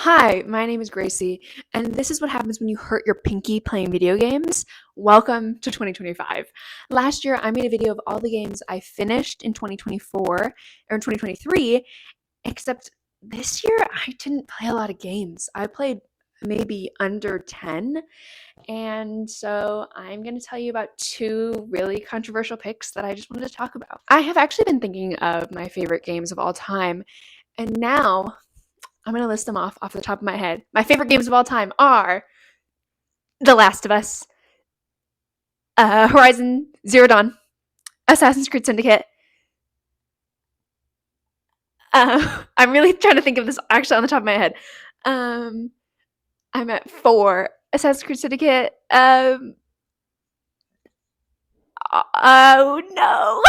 Hi, my name is Gracie, and this is what happens when you hurt your pinky playing video games. Welcome to 2025. Last year, I made a video of all the games I finished in 2024 or in 2023, except this year I didn't play a lot of games. I played maybe under 10, and so I'm going to tell you about two really controversial picks that I just wanted to talk about. I have actually been thinking of my favorite games of all time, and now I'm going to list them off the top of my head. My favorite games of all time are The Last of Us, Horizon Zero Dawn, Assassin's Creed Syndicate. I'm really trying to think of this actually on the top of my head. I'm at 4. Assassin's Creed Syndicate. Oh no.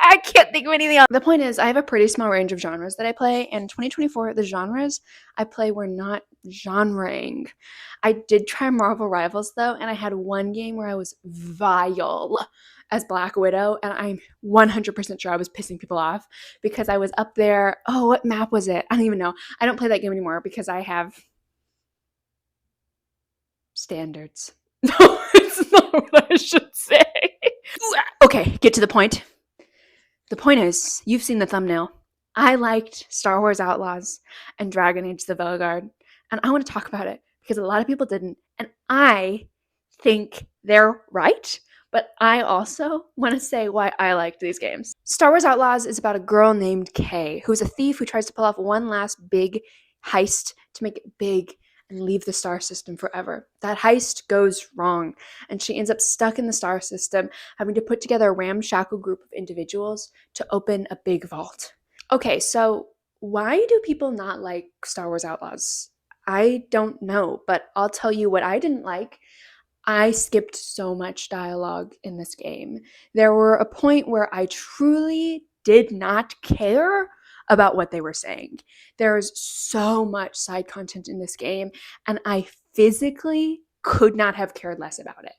I can't think of anything else. The point is, I have a pretty small range of genres that I play, and 2024, the genres I play were not genreing. I did try Marvel Rivals, though, and I had one game where I was vile as Black Widow, and I'm 100% sure I was pissing people off because I was up there. Oh, what map was it? I don't even know. I don't play that game anymore because I have standards. No, it's not what I should say. Okay, get to the point. The point is, you've seen the thumbnail. I liked Star Wars Outlaws and Dragon Age the Veilguard, and I want to talk about it because a lot of people didn't, and I think they're right, but I also want to say why I liked these games. Star Wars Outlaws is about a girl named Kay, who's a thief who tries to pull off one last big heist to make it big and leave the star system forever. That heist goes wrong, and she ends up stuck in the star system, having to put together a ramshackle group of individuals to open a big vault. Okay, so why do people not like Star Wars Outlaws? I don't know, but I'll tell you what I didn't like. I skipped so much dialogue in this game. There were a point where I truly did not care about what they were saying. There's so much side content in this game, and I physically could not have cared less about it.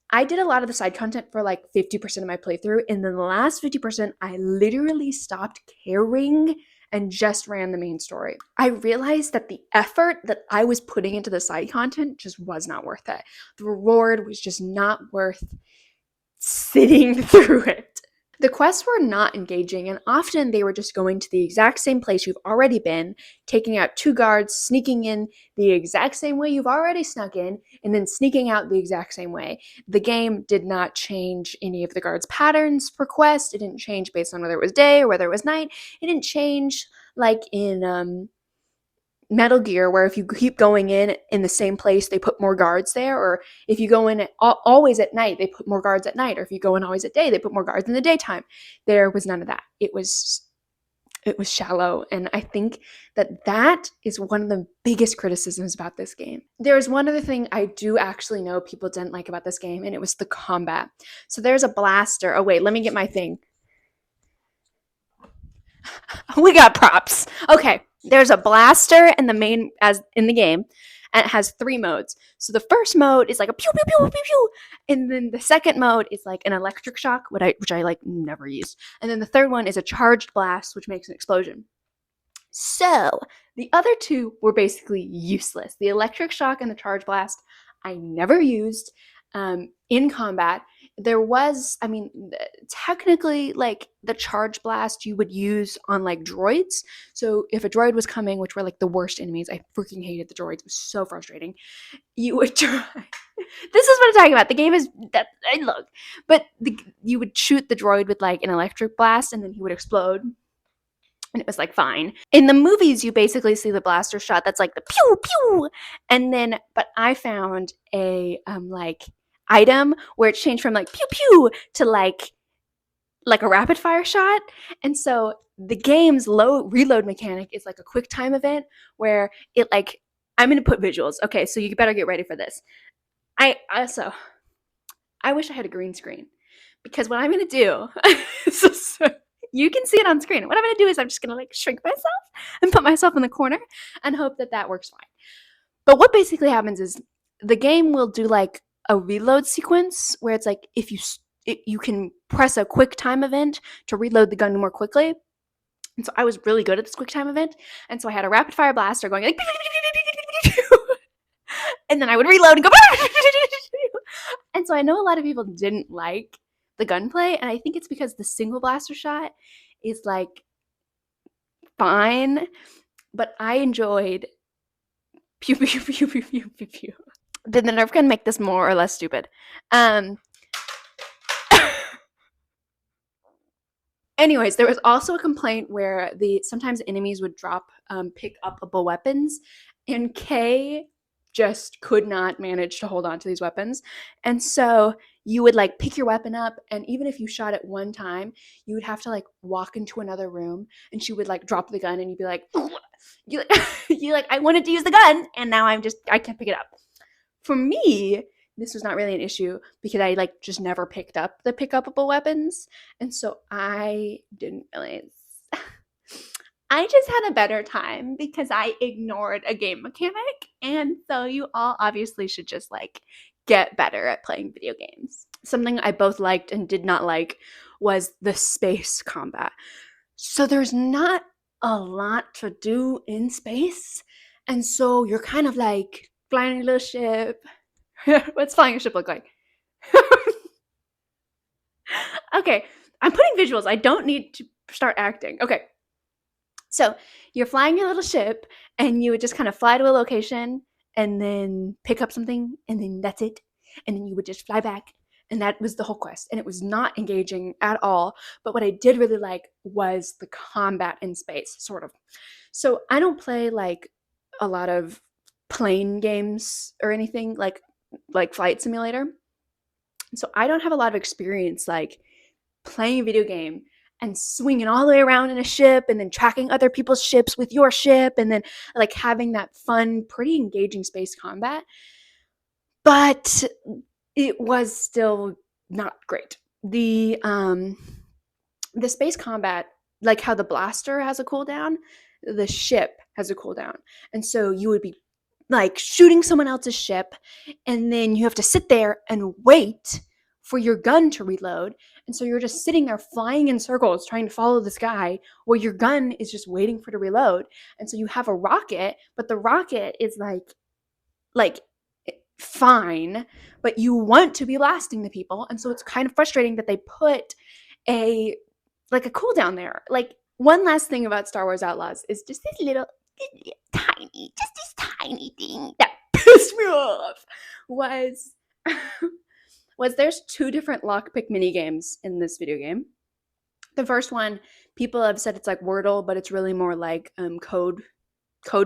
I did a lot of the side content for like 50% of my playthrough, and then the last 50%, I literally stopped caring and just ran the main story. I realized that the effort that I was putting into the side content just was not worth it. The reward was just not worth sitting through it. The quests were not engaging, and often they were just going to the exact same place you've already been, taking out 2 guards, sneaking in the exact same way you've already snuck in, and then sneaking out the exact same way. The game did not change any of the guards' patterns for quests. It didn't change based on whether it was day or whether it was night. It didn't change like in Metal Gear, where if you keep going in the same place, they put more guards there, or if you go in always at night, they put more guards at night, or if you go in always at day, they put more guards in the daytime. There was none of that. It was shallow, and I think that is one of the biggest criticisms about this game. There's one other thing I do actually know people didn't like about this game, and it was the combat. So there's a blaster. Oh wait, let me get my thing. We got props. Okay, there's a blaster in the main as in the game, and it has 3 modes. So the first mode is like a pew pew pew pew pew, and then the second mode is like an electric shock, which I like never used, and then the third one is a charged blast, which makes an explosion. So the other 2 were basically useless. The electric shock and the charged blast I never used in combat. There was, technically, like, the charge blast you would use on, like, droids. So if a droid was coming, which were, like, the worst enemies, I freaking hated the droids. It was so frustrating. You would try. This is what I'm talking about. The game is, look. But you would shoot the droid with, like, an electric blast, and then he would explode. And it was, like, fine. In the movies, you basically see the blaster shot that's, like, the pew, pew. And then, but I found a, item where it changed from like pew pew to like a rapid fire shot. And so the game's reload mechanic is like a quick time event where it like, I'm going to put visuals. Okay, so you better get ready for this. I wish I had a green screen, because what I'm going to do so you can see it on screen. What I'm going to do is I'm just going to like shrink myself and put myself in the corner and hope that works fine. But what basically happens is the game will do like a reload sequence where it's like if you can press a quick time event to reload the gun more quickly. And so I was really good at this quick time event. And so I had a rapid fire blaster going like, and then I would reload and go. And so I know a lot of people didn't like the gunplay, and I think it's because the single blaster shot is like fine, but I enjoyed pew pew pew pew pew pew pew. Did the Nerf gun make this more or less stupid? Anyways, there was also a complaint where sometimes enemies would drop pick upable weapons, and Kay just could not manage to hold on to these weapons. And so you would like pick your weapon up, and even if you shot it one time, you would have to like walk into another room, and she would like drop the gun, and you'd be like, you like, I wanted to use the gun, and now I can't pick it up. For me, this was not really an issue because I like just never picked up the pick upable weapons, and so I didn't realize. I just had a better time because I ignored a game mechanic, and so you all obviously should just like get better at playing video games. Something I both liked and did not like was the space combat. So there's not a lot to do in space, and so you're kind of like flying a little ship. What's flying a ship look like? Okay, I'm putting visuals. I don't need to start acting. Okay. So you're flying your little ship, and you would just kind of fly to a location and then pick up something, and then that's it. And then you would just fly back. And that was the whole quest. And it was not engaging at all. But what I did really like was the combat in space, sort of. So I don't play like a lot of plane games or anything like Flight Simulator. So I don't have a lot of experience like playing a video game and swinging all the way around in a ship and then tracking other people's ships with your ship and then like having that fun, pretty engaging space combat. But it was still not great. The space combat, like how the blaster has a cooldown, the ship has a cooldown. And so you would be like shooting someone else's ship, and then you have to sit there and wait for your gun to reload. And so you're just sitting there flying in circles trying to follow this guy where your gun is just waiting for to reload. And so you have a rocket, but the rocket is like fine, but you want to be blasting the people. And so it's kind of frustrating that they put a cooldown there. Like, one last thing about Star Wars Outlaws is just this little tiny thing that pissed me off was there's 2 different lockpick mini games in this video game. The first one, people have said it's like Wordle, but it's really more like code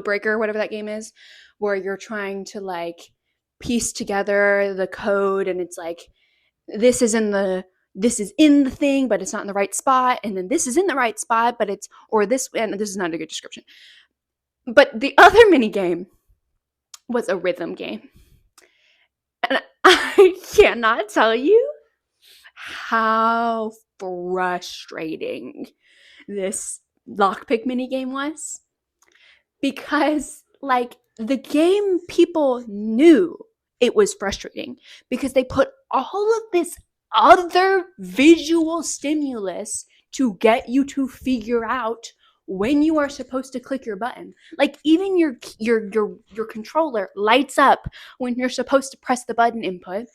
breaker, whatever that game is, where you're trying to like piece together the code, and it's like this is in the thing, but it's not in the right spot, and then this is in the right spot, but it's and this is not a good description. But the other mini game was a rhythm game. And I cannot tell you how frustrating this lockpick mini game was. Because, like, the game people knew it was frustrating because they put all of this other visual stimulus to get you to figure out when you are supposed to click your button. Like, even your controller lights up when you're supposed to press the button input.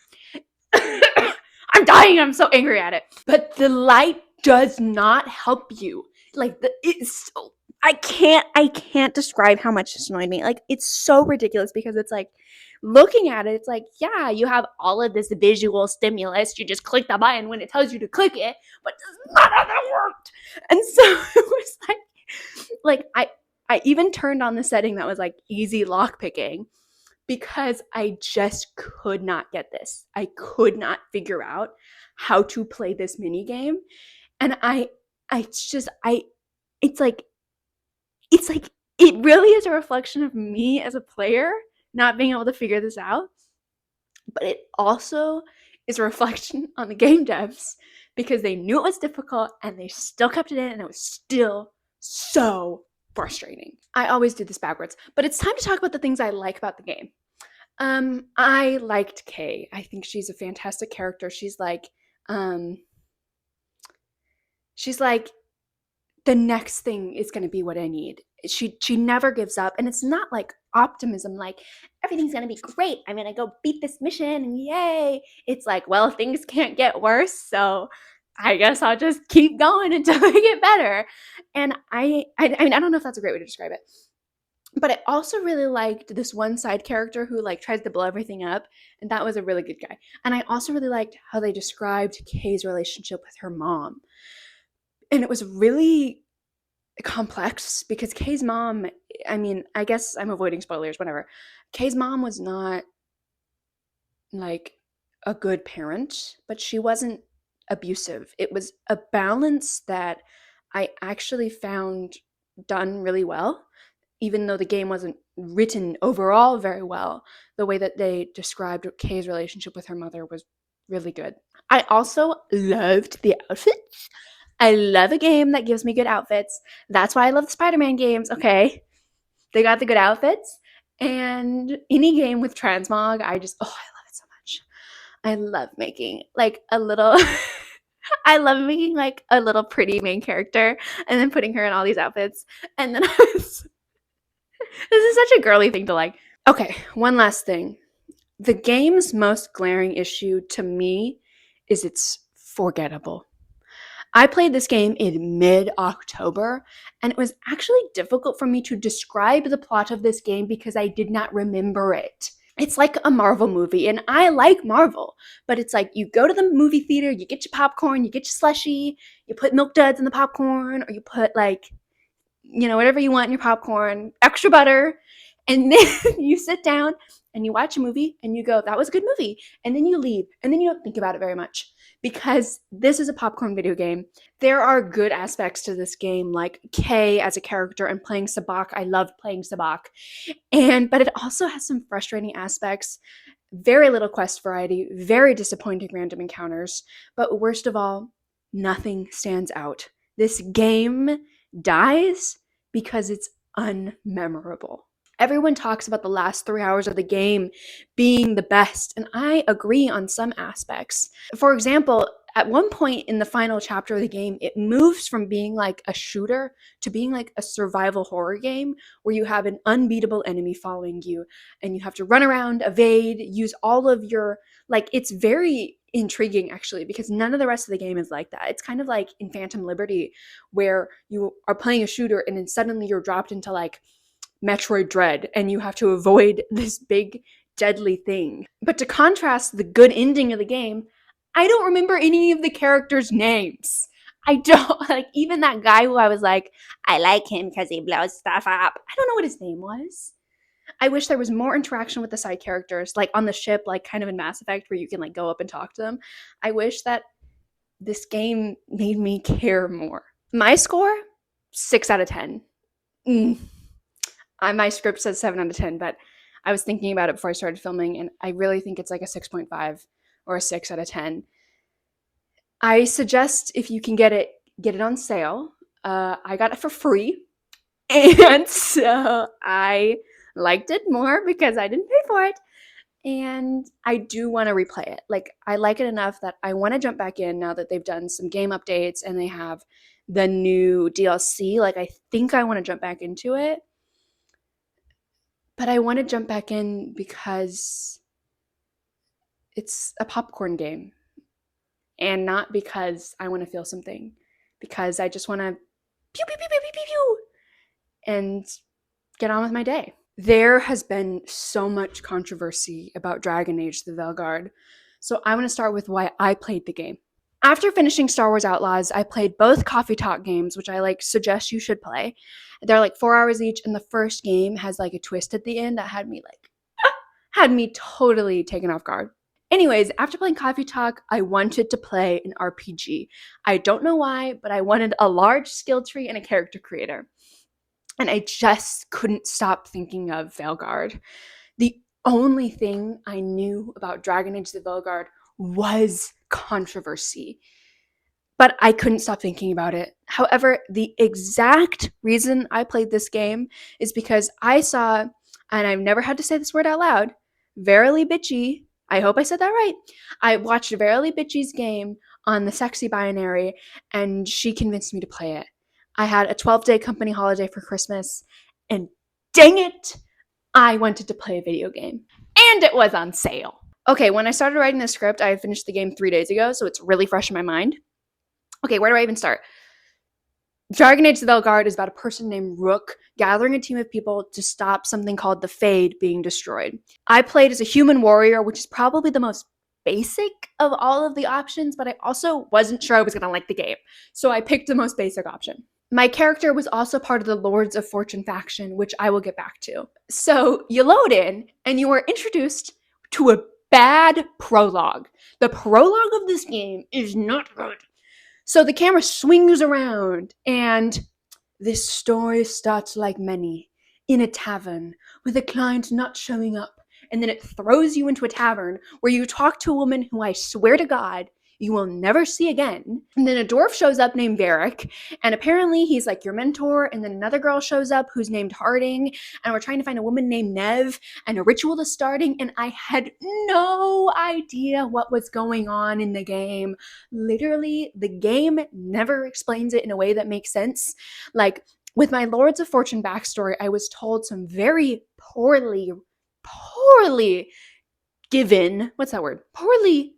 I'm dying. I'm so angry at it. But the light does not help you. Like, it's so, I can't describe how much this annoyed me. Like, it's so ridiculous because it's like, looking at it, it's like, yeah, you have all of this visual stimulus. You just click the button when it tells you to click it, but that's not how that worked. And so it was like I even turned on the setting that was like easy lock picking because I just could not get this. I could not figure out how to play this mini game, and it's like it really is a reflection of me as a player not being able to figure this out, but it also is a reflection on the game devs because they knew it was difficult and they still kept it in, and it was still so frustrating. I always do this backwards, but it's time to talk about the things I like about the game. I liked Kay. I think she's a fantastic character. She's like the next thing is going to be what I need. She never gives up, and it's not like optimism, like everything's going to be great. I'm going to go beat this mission and yay. It's like, well, things can't get worse, so I guess I'll just keep going until they get better. And I mean, I don't know if that's a great way to describe it. But I also really liked this one side character who like tries to blow everything up, and that was a really good guy. And I also really liked how they described Kay's relationship with her mom. And it was really complex because Kay's mom, I mean, I guess I'm avoiding spoilers, whatever. Kay's mom was not like a good parent, but she wasn't abusive. It was a balance that I actually found done really well, even though the game wasn't written overall very well. The way that they described Kay's relationship with her mother was really good. I also loved the outfits. I love a game that gives me good outfits. That's why I love the Spider-Man games, okay? They got the good outfits. And any game with transmog, I love it so much. I love making like a little I love making like a little pretty main character and then putting her in all these outfits. And then this is such a girly thing to like. Okay, one last thing. The game's most glaring issue to me is it's forgettable. I played this game in mid-October, and it was actually difficult for me to describe the plot of this game because I did not remember it. It's like a Marvel movie, and I like Marvel, but it's like you go to the movie theater, you get your popcorn, you get your slushy, you put Milk Duds in the popcorn, or you put like, whatever you want in your popcorn, extra butter, and then you sit down and you watch a movie and you go, that was a good movie. And then you leave and then you don't think about it very much because this is a popcorn video game. There are good aspects to this game, like Kay as a character and playing Sabak. I loved playing Sabak. But it also has some frustrating aspects, very little quest variety, very disappointing random encounters. But worst of all, nothing stands out. This game dies because it's unmemorable. Everyone talks about the last 3 hours of the game being the best, and I agree on some aspects. For example, at one point in the final chapter of the game, it moves from being like a shooter to being like a survival horror game where you have an unbeatable enemy following you and you have to run around, evade, use all of your, like, it's very intriguing actually because none of the rest of the game is like that. It's kind of like in Phantom Liberty where you are playing a shooter and then suddenly you're dropped into like Metroid Dread and you have to avoid this big deadly thing. But to contrast the good ending of the game, I don't remember any of the characters' names. I don't, like, even that guy who I was like, I like him because he blows stuff up. I don't know what his name was. I wish there was more interaction with the side characters, like on the ship, like kind of in Mass Effect where you can like go up and talk to them. I wish that this game made me care more. My score, 6 out of 10. My script says 7 out of 10, but I was thinking about it before I started filming, and I really think it's like a 6.5 or a 6 out of 10. I suggest if you can get it on sale. I got it for free, and so I liked it more because I didn't pay for it, and I do want to replay it. Like, I like it enough that I want to jump back in now that they've done some game updates and they have the new DLC. Like, I think I want to jump back into it. But I want to jump back in because it's a popcorn game. And not because I want to feel something. Because I just want to pew, pew, pew, pew, pew, pew, pew, and get on with my day. There has been so much controversy about Dragon Age the Veilguard. So I want to start with why I played the game. After finishing Star Wars Outlaws, I played both Coffee Talk games, which I like suggest you should play. They're like 4 hours each, and the first game has like a twist at the end that had me totally taken off guard. Anyways, after playing Coffee Talk, I wanted to play an RPG. I don't know why, but I wanted a large skill tree and a character creator. And I just couldn't stop thinking of Veilguard. The only thing I knew about Dragon Age the Veilguard was controversy, but I couldn't stop thinking about it. However, the exact reason I played this game is because I saw, and I've never had to say this word out loud, Verily Bitchy, I hope I said that right. I watched Verily Bitchy's game on the Sexy Binary, and she convinced me to play it. I had a 12-day company holiday for Christmas, and dang it, I wanted to play a video game. And it was on sale. Okay, when I started writing the script, I finished the game 3 days ago, so it's really fresh in my mind. Okay, where do I even start? Dragon Age the Veilguard is about a person named Rook gathering a team of people to stop something called the Fade being destroyed. I played as a human warrior, which is probably the most basic of all of the options, but I also wasn't sure I was going to like the game. So I picked the most basic option. My character was also part of the Lords of Fortune faction, which I will get back to. So you load in and you are introduced to a bad prologue. The prologue of this game is not good. So the camera swings around, and this story starts like many, in a tavern, with a client not showing up. And then it throws you into a tavern where you talk to a woman who I swear to God you will never see again. And then a dwarf shows up named Varric, and apparently he's like your mentor. And then another girl shows up who's named Harding, and we're trying to find a woman named Nev, and a ritual is starting, and I had no idea what was going on in the game. Literally, the game never explains it in a way that makes sense. Like, with my Lords of Fortune backstory, I was told some very poorly given, what's that word? Poorly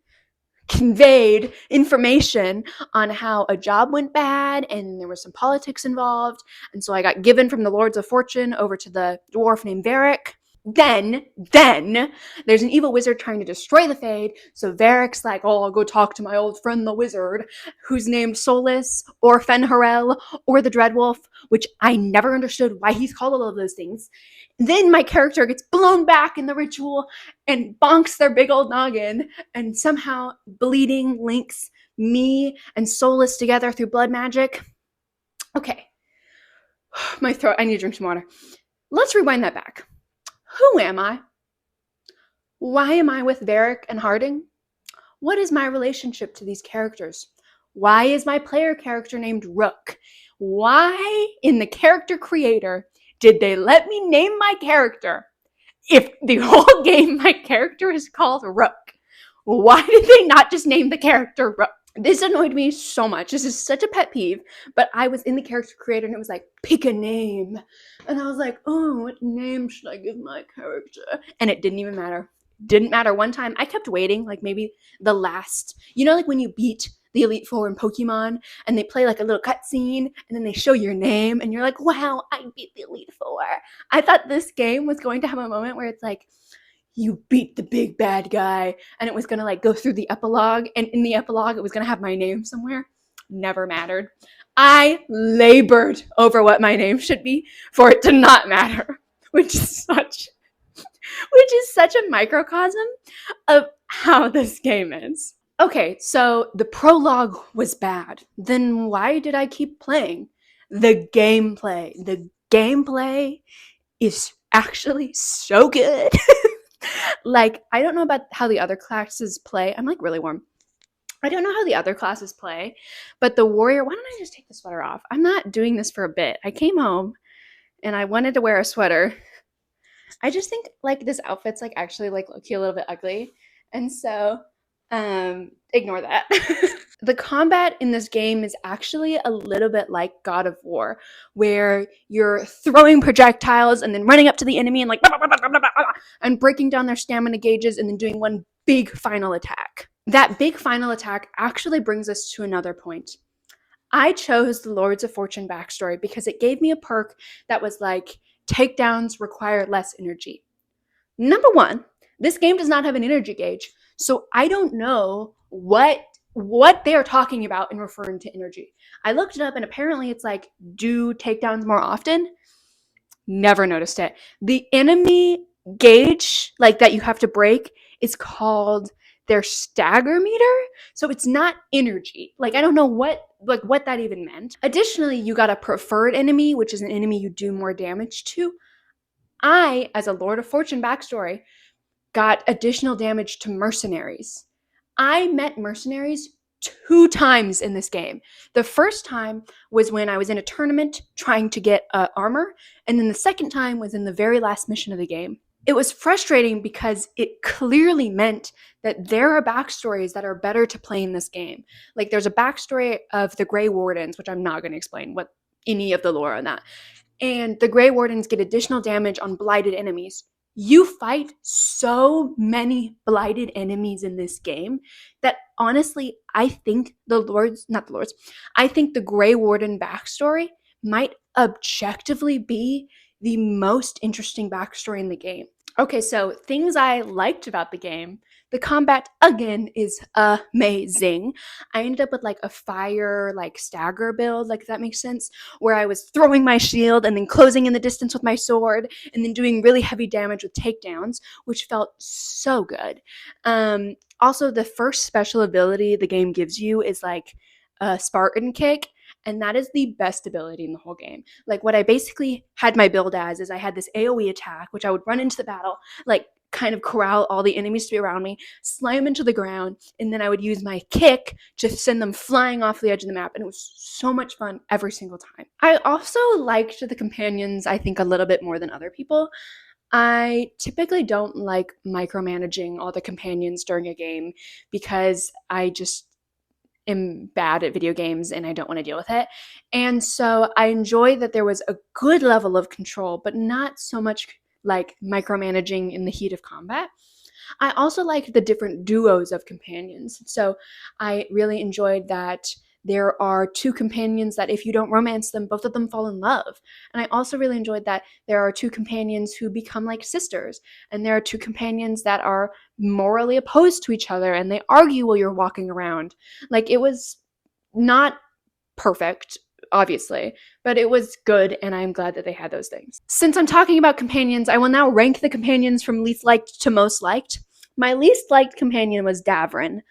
conveyed information on how a job went bad and there was some politics involved. And so I got given from the Lords of Fortune over to the dwarf named Varric. Then there's an evil wizard trying to destroy the Fade. So Varric's like, oh, I'll go talk to my old friend the wizard, who's named Solus or Fenharel or the Dreadwolf, which I never understood why he's called all of those things. Then my character gets blown back in the ritual and bonks their big old noggin, and somehow bleeding links me and Solus together through blood magic. Okay. My throat, I need to drink some water. Let's rewind that back. Who am I? Why am I with Varric and Harding? What is my relationship to these characters? Why is my player character named Rook? Why, in the character creator, did they let me name my character if the whole game my character is called Rook? Why did they not just name the character Rook? This annoyed me so much. This is such a pet peeve, but I was in the character creator and it was like, pick a name. And I was like, oh, what name should I give my character? And it didn't even matter. Didn't matter. One time I kept waiting, like maybe the last, like when you beat the Elite Four in Pokemon and they play like a little cutscene and then they show your name and you're like, wow, I beat the Elite Four. I thought this game was going to have a moment where it's like, you beat the big bad guy, and it was going to like go through the epilogue, and in the epilogue it was going to have my name somewhere. Never mattered. I labored over what my name should be for it to not matter, which is such a microcosm of how this game is. Okay, so the prologue was bad. Then why did I keep playing? The gameplay is actually so good. Like, I don't know about how the other classes play. I'm like really warm. I don't know how the other classes play, but the warrior, why don't I just take the sweater off? I'm not doing this for a bit. I came home and I wanted to wear a sweater. I just think like this outfit's like actually like low-key a little bit ugly. And so, ignore that. The combat in this game is actually a little bit like God of War, where you're throwing projectiles and then running up to the enemy and like and breaking down their stamina gauges and then doing one big final attack. That big final attack actually brings us to another point. I chose the Lords of Fortune backstory because it gave me a perk that was like, takedowns require less energy. Number one, this game does not have an energy gauge, so I don't know what they're talking about in referring to energy. I looked it up and apparently it's like, do takedowns more often? Never noticed it. The enemy gauge, like that you have to break, is called their stagger meter. So it's not energy. Like, I don't know what that even meant. Additionally, you got a preferred enemy, which is an enemy you do more damage to. I, as a Lord of Fortune backstory, got additional damage to mercenaries. I met mercenaries 2 times in this game. The first time was when I was in a tournament trying to get armor, and then the second time was in the very last mission of the game. It was frustrating because it clearly meant that there are backstories that are better to play in this game. Like, there's a backstory of the Grey Wardens, which I'm not going to explain what any of the lore on that. And the Grey Wardens get additional damage on blighted enemies. You fight so many blighted enemies in this game that honestly, I think I think the Grey Warden backstory might objectively be the most interesting backstory in the game. Okay, so things I liked about the game. The combat, again, is amazing. I ended up with like a fire, like stagger build, like if that makes sense, where I was throwing my shield and then closing in the distance with my sword and then doing really heavy damage with takedowns, which felt so good. Also, the first special ability the game gives you is like a Spartan kick, and that is the best ability in the whole game. Like what I basically had my build as is I had this AoE attack, which I would run into the battle, like kind of corral all the enemies to be around me, slam into the ground, and then I would use my kick to send them flying off the edge of the map, and it was so much fun every single time. I also liked the companions, I think, a little bit more than other people. I typically don't like micromanaging all the companions during a game because I just am bad at video games and I don't want to deal with it. And so I enjoy that there was a good level of control, but not so much like micromanaging in the heat of combat. I also liked the different duos of companions. So I really enjoyed that there are two companions that if you don't romance them, both of them fall in love. And I also really enjoyed that there are two companions who become like sisters. And there are two companions that are morally opposed to each other and they argue while you're walking around. Like it was not perfect, obviously, but it was good, and I'm glad that they had those things. Since I'm talking about companions, I will now rank the companions from least liked to most liked. My least liked companion was Davrin.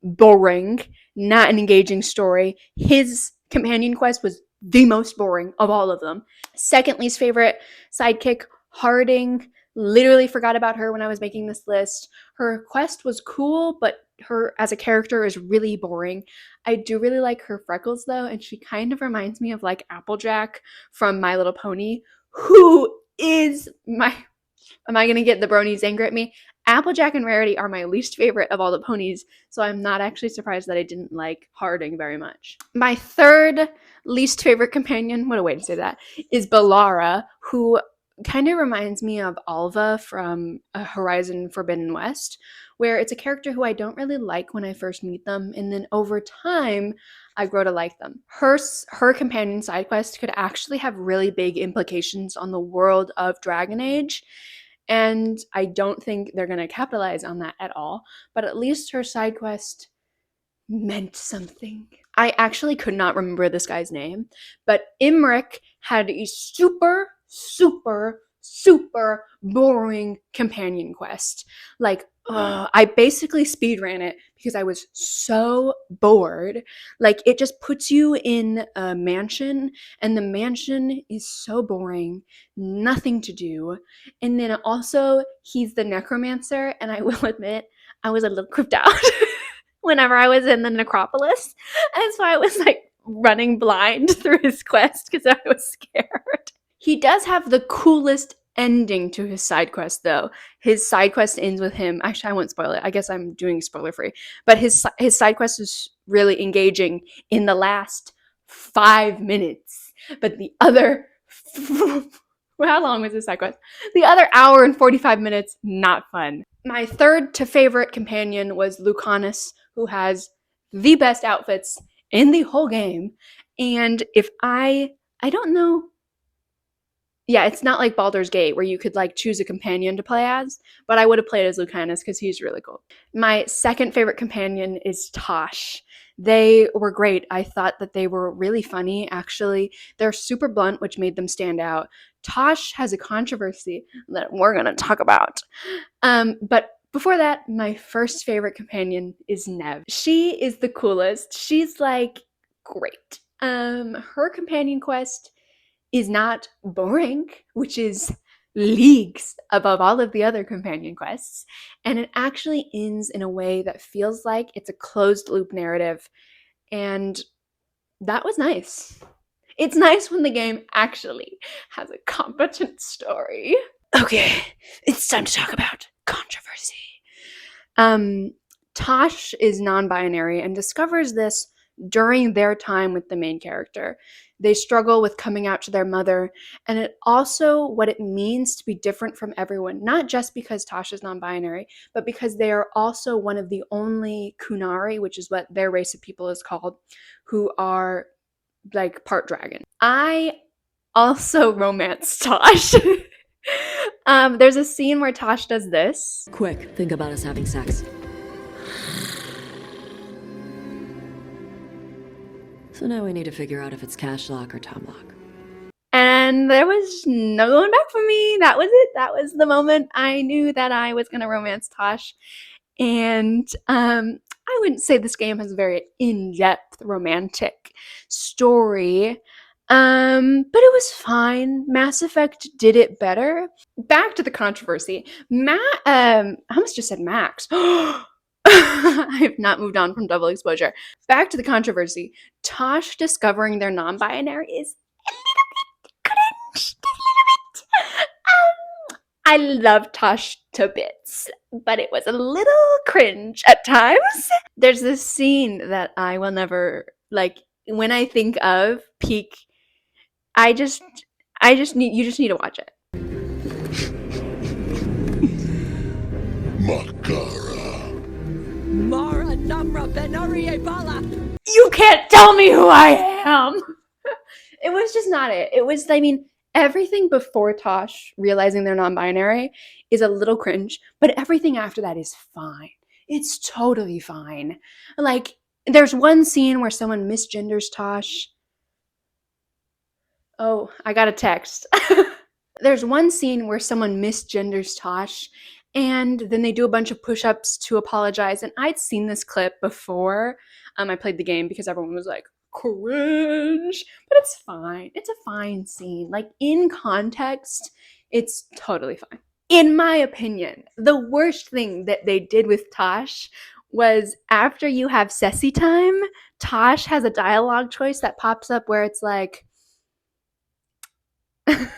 Boring, not an engaging story. His companion quest was the most boring of all of them. Second least favorite, sidekick, Harding. Literally forgot about her when I was making this list. Her quest was cool, but her as a character is really boring. I do really like her freckles though, and she kind of reminds me of like Applejack from My Little Pony, who is my... Am I going to get the bronies angry at me? Applejack and Rarity are my least favorite of all the ponies, so I'm not actually surprised that I didn't like Harding very much. My third least favorite companion, what a way to say that, is Balara, who kind of reminds me of Alva from Horizon Forbidden West, where it's a character who I don't really like when I first meet them, and then over time, I grow to like them. Her companion side quest could actually have really big implications on the world of Dragon Age, and I don't think they're going to capitalize on that at all, but at least her side quest meant something. I actually could not remember this guy's name, but Imric had a super, super, super boring companion quest. Like, I basically speedran it because I was so bored. Like, it just puts you in a mansion, and the mansion is so boring, nothing to do. And then also, he's the necromancer, and I will admit, I was a little creeped out whenever I was in the necropolis. And so I was like running blind through his quest because I was scared. He does have the coolest ending to his side quest though. His side quest ends with him. Actually, I won't spoil it. I guess I'm doing spoiler free. But his side quest is really engaging in the last 5 minutes. But the other how long was his side quest? The other hour and 45 minutes, not fun. My third to favorite companion was Lucanus, who has the best outfits in the whole game. And if I don't know. Yeah, it's not like Baldur's Gate where you could like choose a companion to play as, but I would have played as Lucanus because he's really cool. My second favorite companion is Tosh. They were great. I thought that they were really funny, actually. They're super blunt, which made them stand out. Tosh has a controversy that we're going to talk about. But before that, my first favorite companion is Nev. She is the coolest. She's like great. Her companion quest is not boring, which is leagues above all of the other companion quests, and it actually ends in a way that feels like it's a closed loop narrative, and that was nice. It's nice when the game actually has a competent story. Okay, it's time to talk about controversy. Tosh is non-binary and discovers this during their time with the main character. They struggle with coming out to their mother, and it also what it means to be different from everyone, not just because Tasha's non-binary, but because they are also one of the only Kunari, which is what their race of people is called, who are like part dragon. I also romance Tosh. There's a scene where Tosh does this. Quick, think about us having sex. So now we need to figure out if it's cash lock or Tom lock. And there was no going back for me. That was it. That was the moment I knew that I was going to romance Tosh. And I wouldn't say this game has a very in-depth romantic story, but it was fine. Mass Effect did it better. Back to the controversy. I almost just said Max. I have not moved on from double exposure. Back to the controversy. Tosh discovering they're non-binary is a little bit cringe. I love Tosh to bits, but it was a little cringe at times. There's this scene that I will never, like, when I think of peak, you just need to watch it. Makara. Mara Namra Benarie Bala. You can't tell me who I am. It was just not it. It was, I mean, everything before Tosh realizing they're non-binary is a little cringe, but everything after that is fine. It's totally fine. Like, there's one scene where someone misgenders Tosh. Oh, I got a text. There's one scene where someone misgenders Tosh, and then they do a bunch of push-ups to apologize. And I'd seen this clip before I played the game because everyone was like, cringe. But it's fine. It's a fine scene. Like, in context, it's totally fine. In my opinion, the worst thing that they did with Tosh was after you have Ceci time, Tosh has a dialogue choice that pops up where it's like, the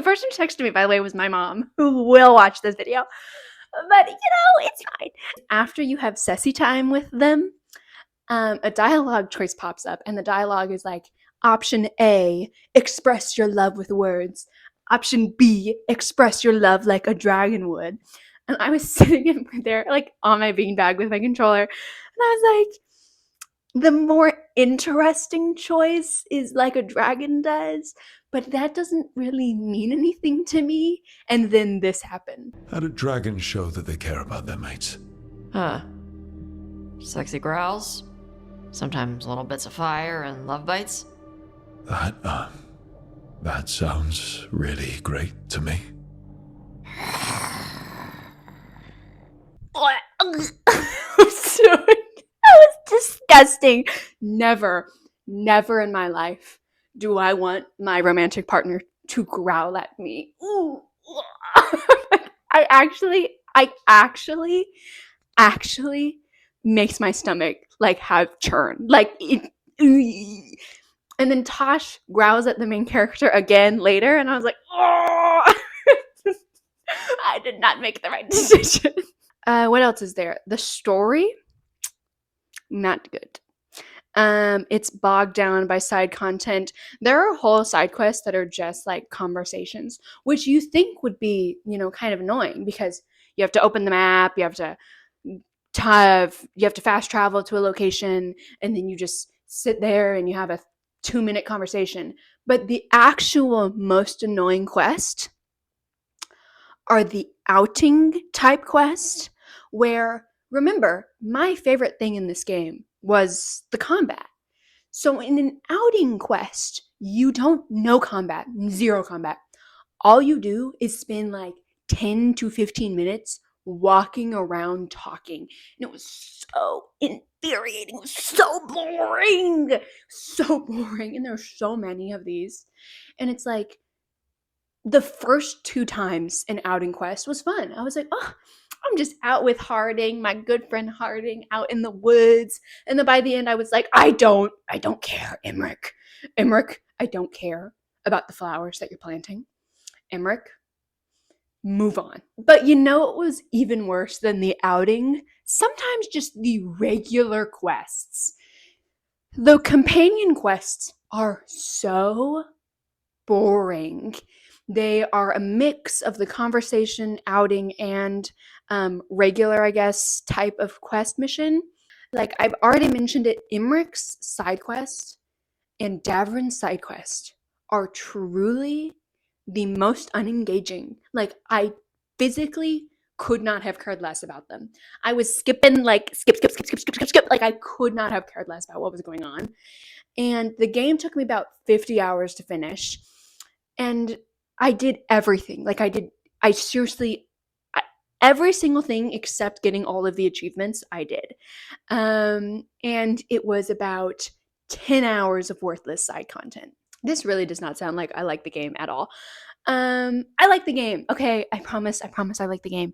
person who texted me, by the way, was my mom, who will watch this video. But, it's fine. After you have Ceci time with them, a dialogue choice pops up, and the dialogue is like, option A, express your love with words. Option B, express your love like a dragon would. And I was sitting there, like, on my beanbag with my controller, and I was like, the more interesting choice is like a dragon does, but that doesn't really mean anything to me. And then this happened. How do dragons show that they care about their mates? Huh. Sexy growls, sometimes little bits of fire and love bites. That sounds really great to me. That was disgusting. Never in my life do I want my romantic partner to growl at me. Ooh. I actually makes my stomach like have churn. Like it, and then Tosh growls at the main character again later, and I was like, oh, I did not make the right decision. What else is there? The story, not good. It's bogged down by side content. There are whole side quests that are just like conversations, which you think would be, kind of annoying because you have to open the map, you have to fast travel to a location, and then you just sit there and you have a 2-minute conversation. But the actual most annoying quest are the outing type quest, where, remember, my favorite thing in this game was the combat. So in an outing quest, you don't know combat, 0 combat. All you do is spend like 10 to 15 minutes walking around talking. And it was so infuriating. It was so boring. So boring. And there's so many of these. And it's like, the first 2 times an outing quest was fun. I was like, oh, I'm just out with Harding, my good friend Harding, out in the woods. And then by the end, I was like, I don't care, Emmerich. Emmerich, I don't care about the flowers that you're planting. Emmerich, move on. But it was even worse than the outing? Sometimes just the regular quests. The companion quests are so boring. They are a mix of the conversation, outing, and regular, I guess, type of quest mission. Like I've already mentioned it, Imric's side quest and Davrin's side quest are truly the most unengaging. Like I physically could not have cared less about them. I was skipping like skip. Like I could not have cared less about what was going on. And the game took me about 50 hours to finish. And I did everything. Like I seriously, every single thing except getting all of the achievements I did. And it was about 10 hours of worthless side content. This really does not sound like I like the game at all. I like the game. Okay, I promise I like the game.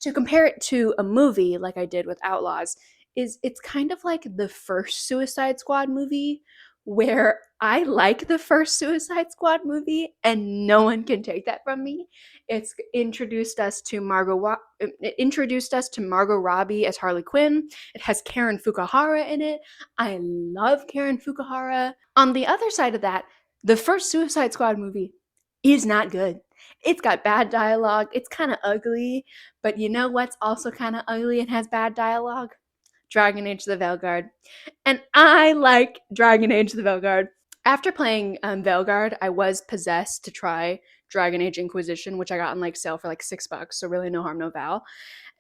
To compare it to a movie like I did with Outlaws, it's kind of like the first Suicide Squad movie, where I like the first Suicide Squad movie and no one can take that from me. It's introduced us to Margot Robbie as Harley Quinn. It has Karen Fukuhara in it. I love Karen Fukuhara. On the other side of that, the first Suicide Squad movie is not good. It's got bad dialogue. It's kind of ugly. But you know what's also kind of ugly and has bad dialogue? Dragon Age the Veilguard. And I like Dragon Age the Veilguard. After playing Veilguard, I was possessed to try Dragon Age Inquisition, which I got on like sale for like $6, so really no harm, no foul.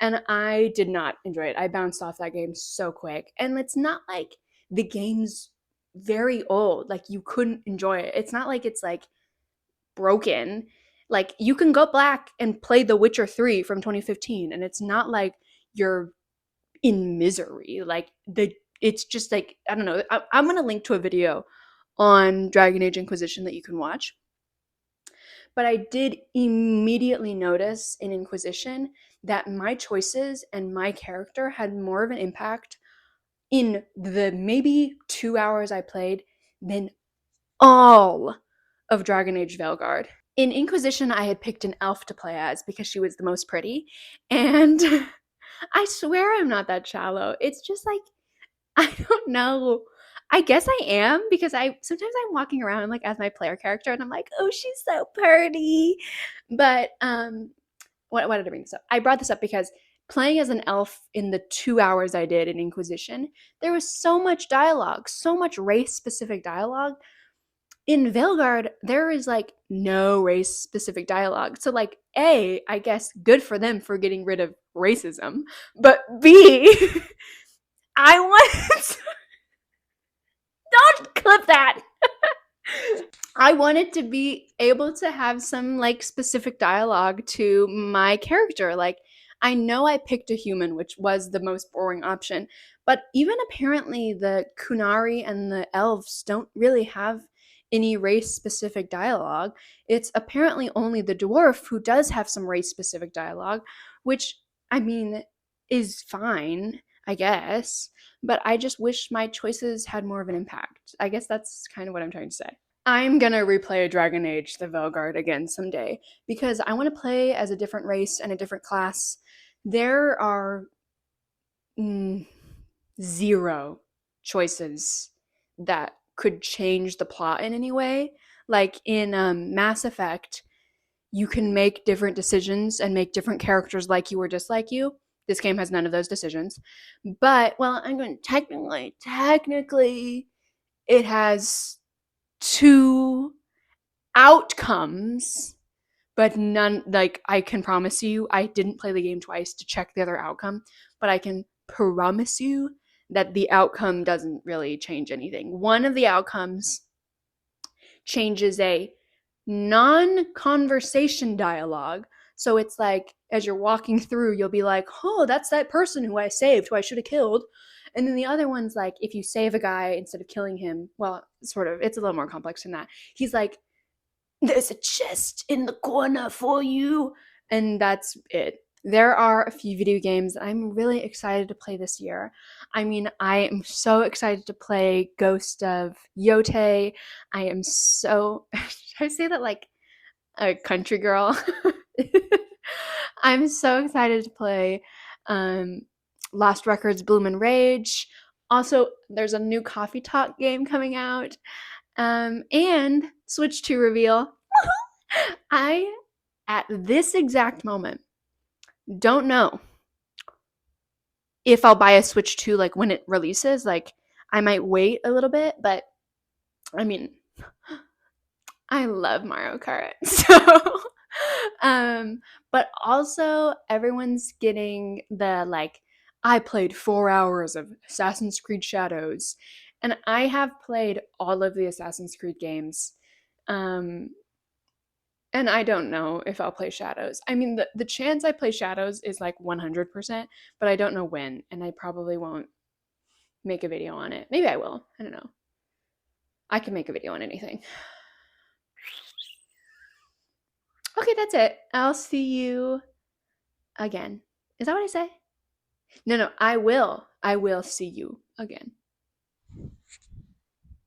And I did not enjoy it. I bounced off that game so quick. And it's not like the game's very old. Like you couldn't enjoy it. It's not like it's like broken. Like you can go back and play The Witcher 3 from 2015, and it's not like you're in misery. Like it's just like, I don't know. I'm gonna link to a video on Dragon Age Inquisition that you can watch. But I did immediately notice in Inquisition that my choices and my character had more of an impact in the maybe 2 hours I played than all of Dragon Age Veilguard. In Inquisition, I had picked an elf to play as because she was the most pretty. And I swear I'm not that shallow. It's just like, I don't know. I guess I am, because sometimes I'm walking around like as my player character and I'm like, oh, she's so pretty. But why did I bring this up? I brought this up because playing as an elf in the 2 hours I did in Inquisition, there was so much dialogue, so much race specific dialogue. In Veilguard, there is like no race specific dialogue. So like A, I guess good for them for getting rid of racism. But B, I want don't clip that. I wanted to be able to have some like specific dialogue to my character. Like I know I picked a human, which was the most boring option, but even apparently the Kunari and the elves don't really have any race specific dialogue. It's apparently only the dwarf who does have some race specific dialogue, which I mean is fine, I guess, but I just wish my choices had more of an impact. I guess that's kind of what I'm trying to say. I'm gonna replay Dragon Age the Veilguard again someday because I want to play as a different race and a different class. There are zero choices that could change the plot in any way. Like in Mass Effect, you can make different decisions and make different characters like you or dislike you. This game has none of those decisions. But, well, I'm going to technically, it has 2 outcomes, but none, like, I can promise you, I didn't play the game twice to check the other outcome, but I can promise you that the outcome doesn't really change anything. One of the outcomes changes a non-conversation dialogue. So it's like, as you're walking through, you'll be like, oh, that's that person who I saved, who I should have killed. And then the other one's like, if you save a guy instead of killing him, well, sort of, it's a little more complex than that. He's like, there's a chest in the corner for you. And that's it. There are a few video games I'm really excited to play this year. I mean, I am so excited to play Ghost of Yote. I am so, should I say that like a country girl? I'm so excited to play Lost Records Bloom and Rage. Also, there's a new Coffee Talk game coming out. And Switch 2 reveal. I, at this exact moment, don't know if I'll buy a Switch 2 like when it releases. Like, I might wait a little bit, but I mean, I love Mario Kart. So, but also everyone's getting the like, I played 4 hours of Assassin's Creed Shadows, and I have played all of the Assassin's Creed games. Um, and I don't know if I'll play Shadows. I mean, the chance I play Shadows is like 100%, but I don't know when, and I probably won't make a video on it. Maybe I will. I don't know. I can make a video on anything. Okay, that's it. I'll see you again. Is that what I say? No, I will. I will see you again.